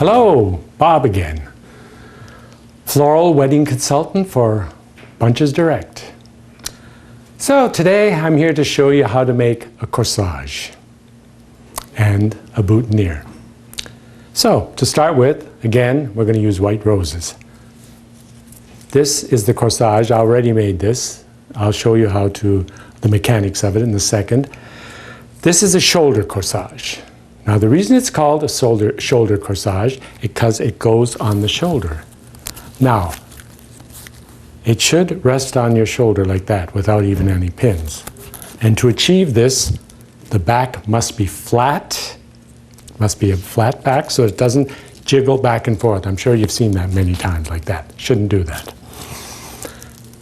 Hello, Bob again. Floral wedding consultant for Bunches Direct. So today I'm here to show you how to make a corsage and a boutonniere. So to start with, again, we're going to use white roses. This is the corsage. I already made this. I'll show you the mechanics of it in a second. This is a shoulder corsage. Now the reason it's called a shoulder corsage is because it goes on the shoulder. Now, it should rest on your shoulder like that without even any pins. And to achieve this, the back must be flat. Must be a flat back so it doesn't jiggle back and forth. I'm sure you've seen that many times like that. Shouldn't do that.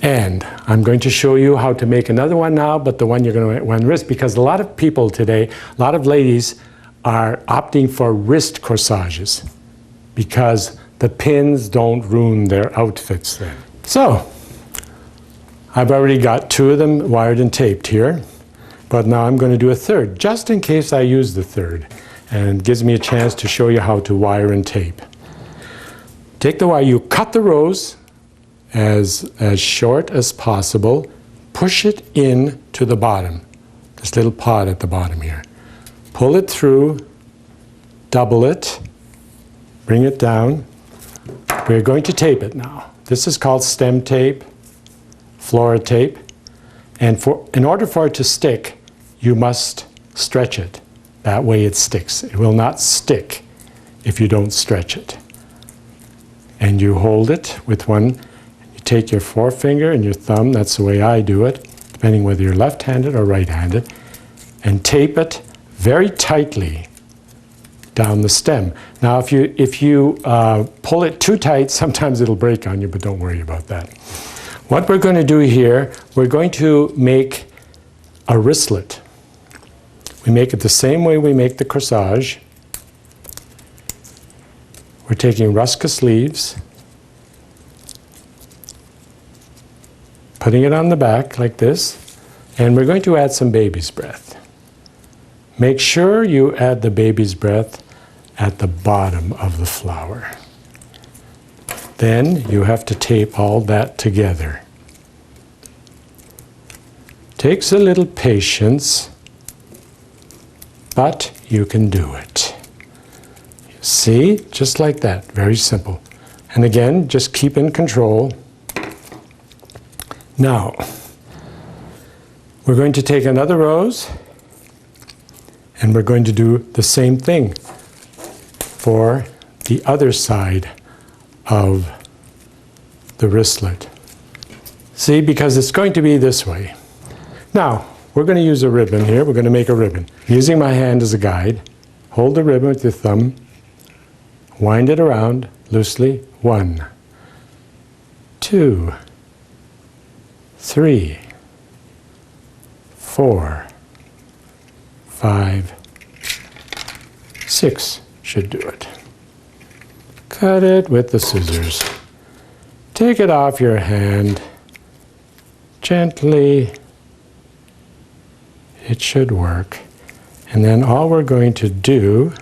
And I'm going to show you how to make another one now, but the one you're going to want wrist, because a lot of people today, a lot of ladies are opting for wrist corsages because the pins don't ruin their outfits then. So, I've already got two of them wired and taped here, but now I'm going to do a third, just in case I use the third. And it gives me a chance to show you how to wire and tape. Take the wire, you cut the rose as short as possible, push it in to the bottom, this little pod at the bottom here. Pull it through, double it, bring it down. We're going to tape it now. This is called stem tape, flora tape, and in order for it to stick, you must stretch it. That way it sticks. It will not stick if you don't stretch it. And you hold it with one, you take your forefinger and your thumb, that's the way I do it, depending whether you're left-handed or right-handed, and tape it very tightly down the stem. Now if you pull it too tight, sometimes it'll break on you, but don't worry about that. What we're going to do here, we're going to make a wristlet. We make it the same way we make the corsage. We're taking ruscus leaves, putting it on the back like this, and we're going to add some baby's breath. Make sure you add the baby's breath at the bottom of the flower. Then you have to tape all that together. Takes a little patience, but you can do it. See? Just like that. Very simple. And again, just keep in control. Now, we're going to take another rose, and we're going to do the same thing for the other side of the wristlet. See, because it's going to be this way. Now, we're going to use a ribbon here. We're going to make a ribbon. Using my hand as a guide, hold the ribbon with your thumb, wind it around loosely. 1, 2, 3, 4, 5, 6 should do it. Cut it with the scissors. Take it off your hand gently. It should work. And then all we're going to do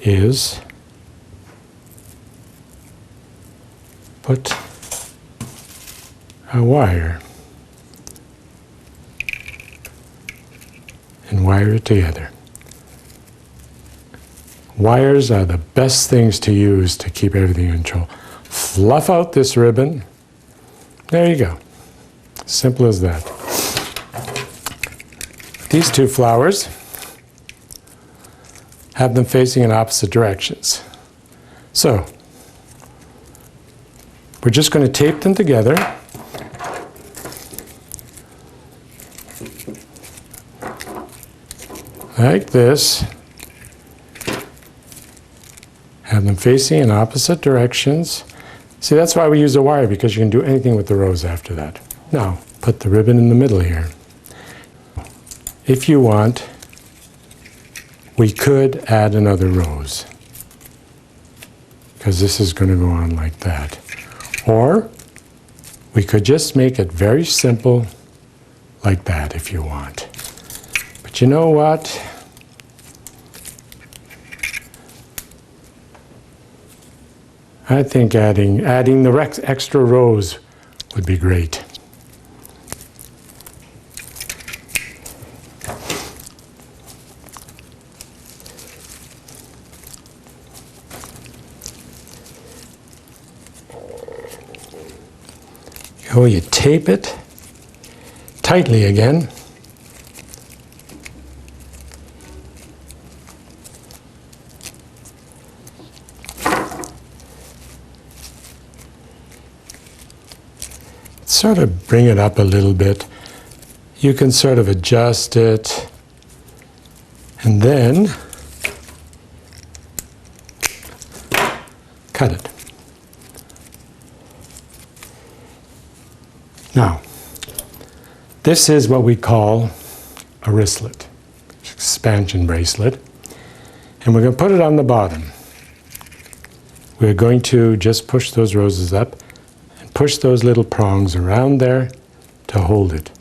is put a wire and wire it together. Wires are the best things to use to keep everything in control. Fluff out this ribbon. There you go. Simple as that. These two flowers, have them facing in opposite directions. So, we're just going to tape them together. Like this. Have them facing in opposite directions. See, that's why we use a wire, because you can do anything with the rose after that. Now, put the ribbon in the middle here. If you want, we could add another rose, because this is going to go on like that. Or we could just make it very simple like that if you want. But you know what? I think adding the extra rows would be great. You tape it tightly again. Sort of bring it up a little bit. You can sort of adjust it, and then cut it. Now, this is what we call a wristlet, expansion bracelet, and we're going to put it on the bottom. We're going to just push those roses up and push those little prongs around there to hold it.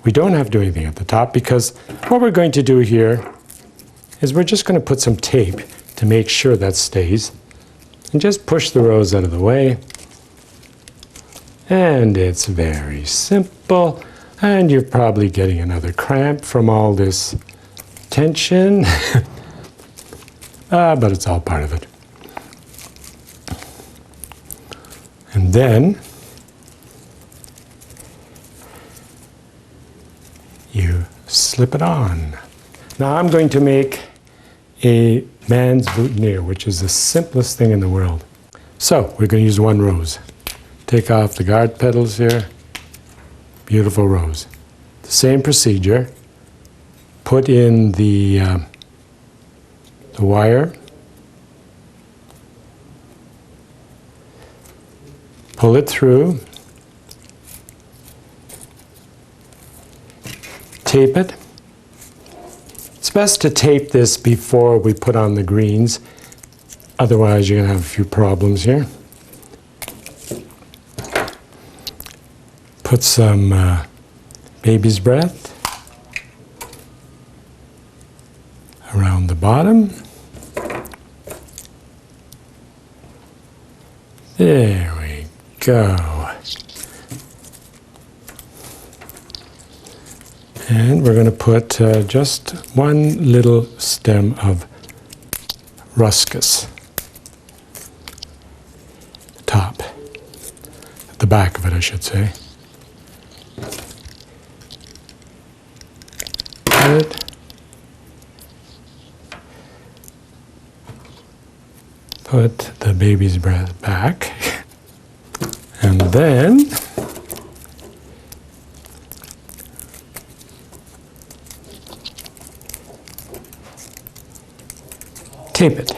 We don't have to do anything at the top, because what we're going to do here is we're just going to put some tape to make sure that stays, and just push the rose out of the way. And it's very simple, and you're probably getting another cramp from all this tension, but it's all part of it. And then you slip it on. Now I'm going to make a man's boutonniere, which is the simplest thing in the world. So we're going to use one rose. Take off the guard petals here. Beautiful rose. The same procedure. Put in the wire. Pull it through. Tape it. It's best to tape this before we put on the greens. Otherwise, you're going to have a few problems here. Put some baby's breath around the bottom. There we go. And we're going to put just one little stem of ruscus. Top. At the back of it, I should say. Put the baby's breath back, and then tape it.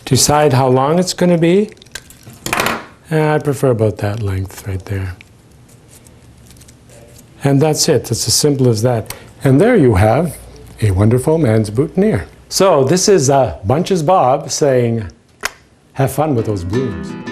Decide how long it's going to be. I prefer about that length right there. And that's it. It's as simple as that. And there you have a wonderful man's boutonniere. So this is Bunches Bob saying, have fun with those blooms.